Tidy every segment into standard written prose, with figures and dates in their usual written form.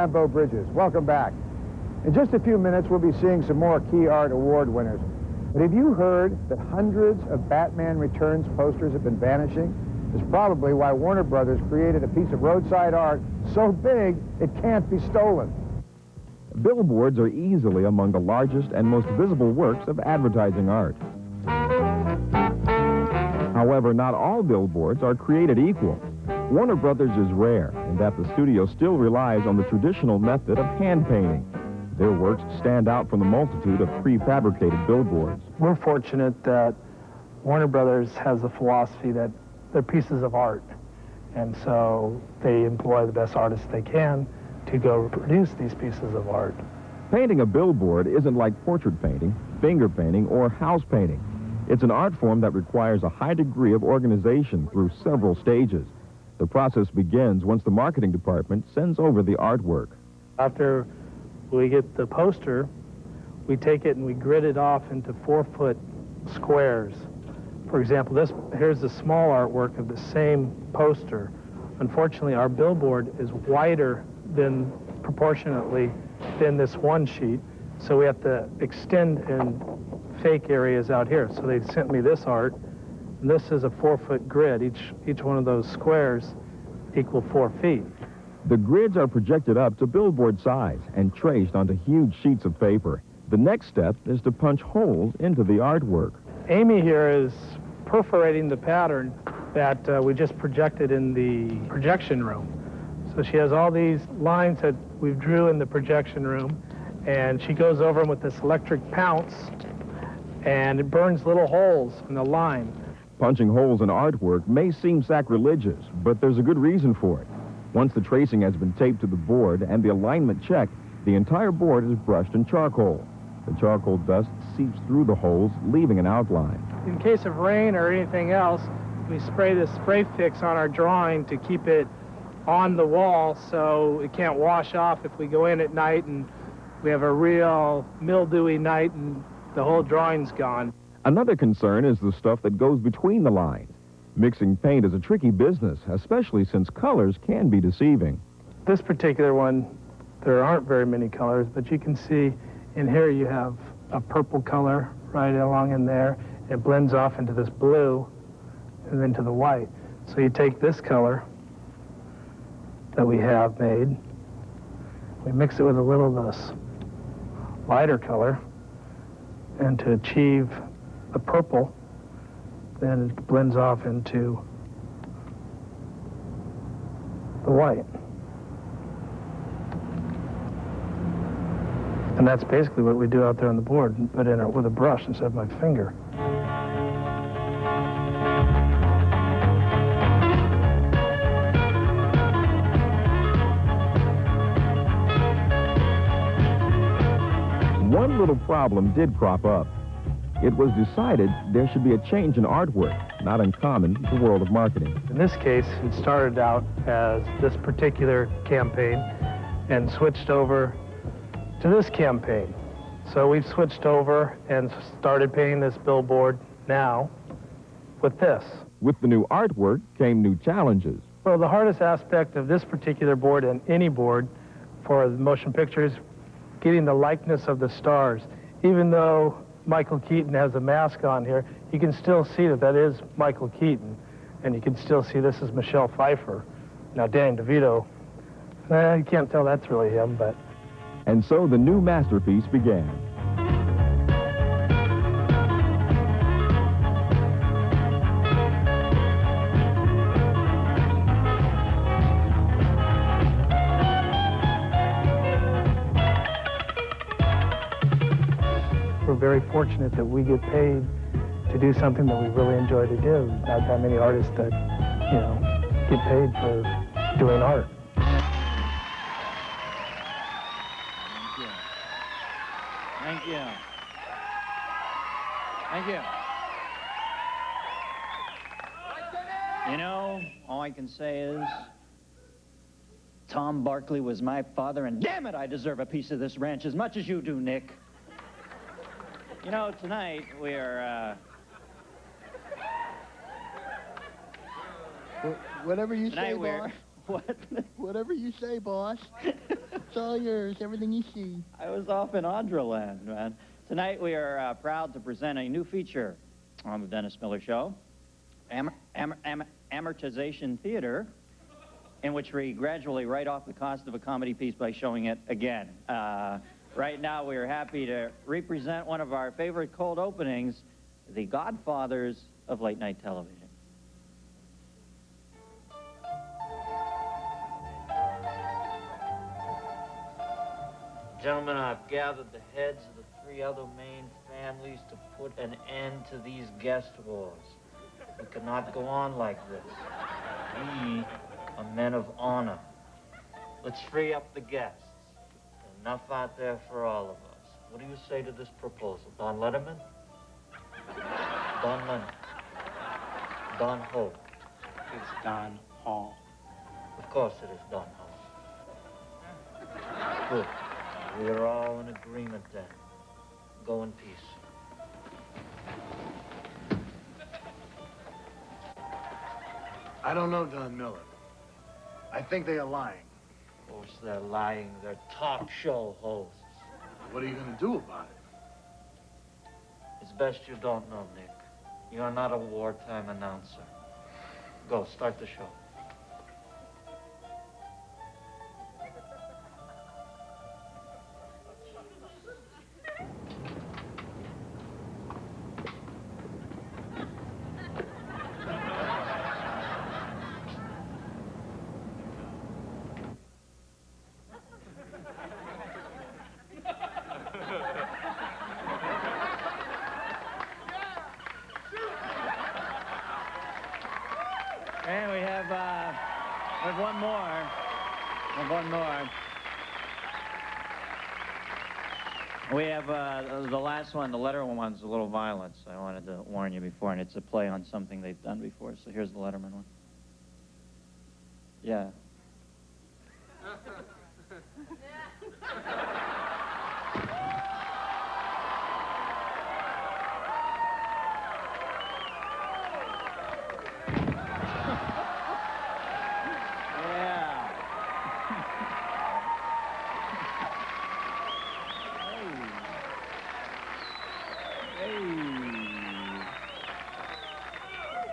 I'm Beau Bridges. Welcome back. In just a few minutes, we'll be seeing some more Key Art Award winners. But have you heard that hundreds of Batman Returns posters have been vanishing? It's probably why Warner Brothers created a piece of roadside art so big it can't be stolen. Billboards are easily among the largest and most visible works of advertising art. However, not all billboards are created equal. Warner Brothers is rare in that the studio still relies on the traditional method of hand painting. Their works stand out from the multitude of prefabricated billboards. We're fortunate that Warner Brothers has the philosophy that they're pieces of art, and so they employ the best artists they can to go produce these pieces of art. Painting a billboard isn't like portrait painting, finger painting, or house painting. It's an art form that requires a high degree of organization through several stages. The process begins once the marketing department sends over the artwork. After we get the poster, we take it and we grid it off into 4-foot squares. For example, here's the small artwork of the same poster. Unfortunately, our billboard is wider than proportionately than this one sheet, so we have to extend in fake areas out here. So they sent me this art, and this is a 4-foot grid. Each one of those squares equal 4 feet. The grids are projected up to billboard size and traced onto huge sheets of paper. The next step is to punch holes into the artwork. Amy here is perforating the pattern that we just projected in the projection room. So she has all these lines that we drew in the projection room, and she goes over them with this electric pounce, and it burns little holes in the line. Punching holes in artwork may seem sacrilegious, but there's a good reason for it. Once the tracing has been taped to the board and the alignment checked, the entire board is brushed in charcoal. The charcoal dust seeps through the holes, leaving an outline. In case of rain or anything else, we spray this spray fix on our drawing to keep it on the wall so it can't wash off if we go in at night and we have a real mildewy night and the whole drawing's gone. Another concern is the stuff that goes between the lines. Mixing paint is a tricky business, especially since colors can be deceiving. This particular one, there aren't very many colors, but you can see in here you have a purple color right along in there. It blends off into this blue and then to the white. So you take this color that we have made, we mix it with a little of this lighter color, and to achieve the purple, then it blends off into the white. And that's basically what we do out there on the board, but in it with a brush instead of my finger. One little problem did crop up. It was decided there should be a change in artwork, not uncommon in the world of marketing. In this case, it started out as this particular campaign and switched over to this campaign. So we've switched over and started painting this billboard now with this. With the new artwork came new challenges. Well, the hardest aspect of this particular board and any board for the motion pictures, getting the likeness of the stars. Even though Michael Keaton has a mask on here, you can still see that is Michael Keaton, and you can still see this is Michelle Pfeiffer. Now, Danny DeVito, you can't tell that's really him, but... And so the new masterpiece began. We're very fortunate that we get paid to do something that we really enjoy to do. Not that many artists that, get paid for doing art. Thank you. Thank you. You know, all I can say is Tom Barkley was my father, and damn it, I deserve a piece of this ranch as much as you do, Nick. You know, tonight we're, Whatever you say, tonight we're, boss. what? Whatever you say, boss. It's all yours, everything you see. I was off in Audra-land, man. Tonight we are proud to present a new feature on the Dennis Miller Show, Amortization Theater, in which we gradually write off the cost of a comedy piece by showing it again. Right now we are happy to represent one of our favorite cold openings, the Godfathers of late night television. Gentlemen, I've gathered the heads of the 3 other main families to put an end to these guest wars. We cannot go on like this. We are men of honor. Let's free up the guests. There's enough out there for all of us. What do you say to this proposal? Don Letterman? Don Lennon? Don Ho? It's Don Hall. Of course it is Don Ho. Good. We are all in agreement then. Go in peace. I don't know Don Miller. I think they are lying. Of course they're lying. They're talk show hosts. What are you going to do about it? It's best you don't know, Nick. You're not a wartime announcer. Go, start the show. And we have one more. We have the last one, the Letterman one's a little violent, so I wanted to warn you before, and it's a play on something they've done before, so here's the Letterman one. Yeah.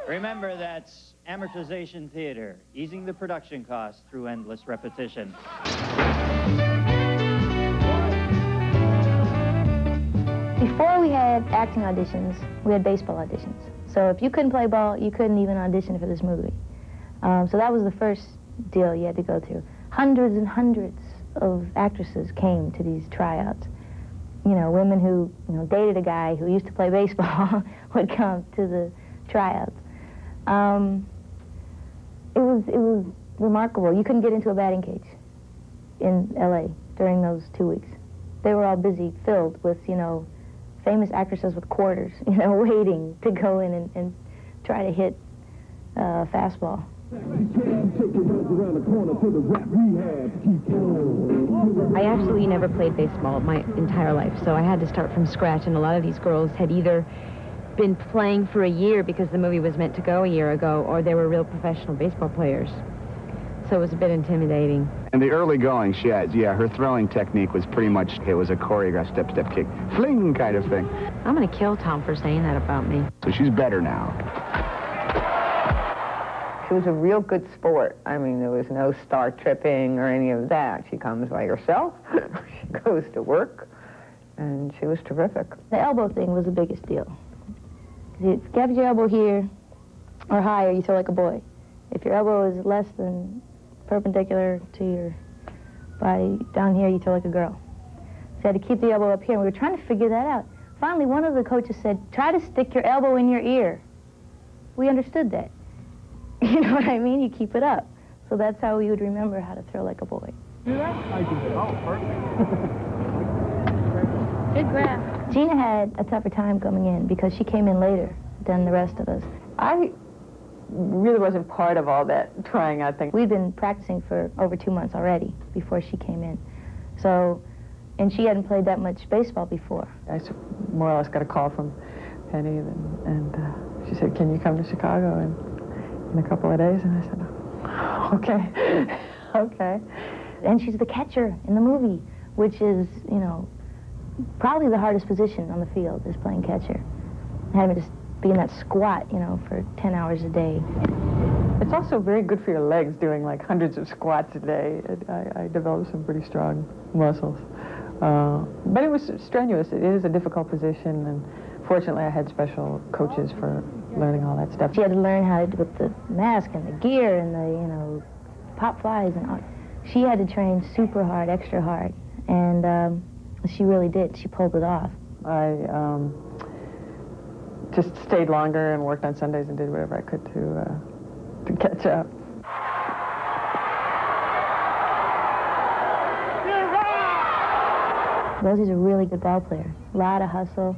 Remember, that's amortization theater, easing the production costs through endless repetition. Before we had acting auditions, we had baseball auditions. So if you couldn't play ball, you couldn't even audition for this movie. So that was the first deal you had to go through. Hundreds and hundreds of actresses came to these tryouts. You know, women who dated a guy who used to play baseball would come to the tryouts. It was remarkable. You couldn't get into a batting cage in L.A. during those 2 weeks. They were all busy, filled with, famous actresses with quarters, waiting to go in and try to hit a fastball. I absolutely never played baseball my entire life, so I had to start from scratch, and a lot of these girls had either been playing for a year because the movie was meant to go a year ago, or they were real professional baseball players. So it was a bit intimidating. In the early going, her throwing technique was pretty much, it was a choreographed step-step kick, fling kind of thing. I'm going to kill Tom for saying that about me. So she's better now. She was a real good sport. I mean, there was no star tripping or any of that. She comes by herself, she goes to work, and she was terrific. The elbow thing was the biggest deal. If you have your elbow here or higher, you throw like a boy. If your elbow is less than perpendicular to your body down here, you throw like a girl. So you had to keep the elbow up here, and we were trying to figure that out. Finally, one of the coaches said, try to stick your elbow in your ear. We understood that. You know what I mean? You keep it up. So that's how we would remember how to throw like a boy. Do that? I did. Oh, perfect. Good grab. Gina had a tougher time coming in because she came in later than the rest of us. I really wasn't part of all that trying out thing. We'd been practicing for over 2 months already before she came in. So, and she hadn't played that much baseball before. I more or less got a call from Penny, and she said, can you come to Chicago in a couple of days? And I said, okay, okay. And she's the catcher in the movie, which is, you know, probably the hardest position on the field is playing catcher. Having to just be in that squat, you know, for 10 hours a day. It's also very good for your legs doing like hundreds of squats a day. I developed some pretty strong muscles. But it was strenuous. It is a difficult position, and fortunately I had special coaches for learning all that stuff. She had to learn how to do with the mask and the gear and the, you know, pop flies and all. She had to train super hard, extra hard, and she really did. She pulled it off. I just stayed longer and worked on Sundays and did whatever I could to catch up. Rosie's a really good ball player. A lot of hustle.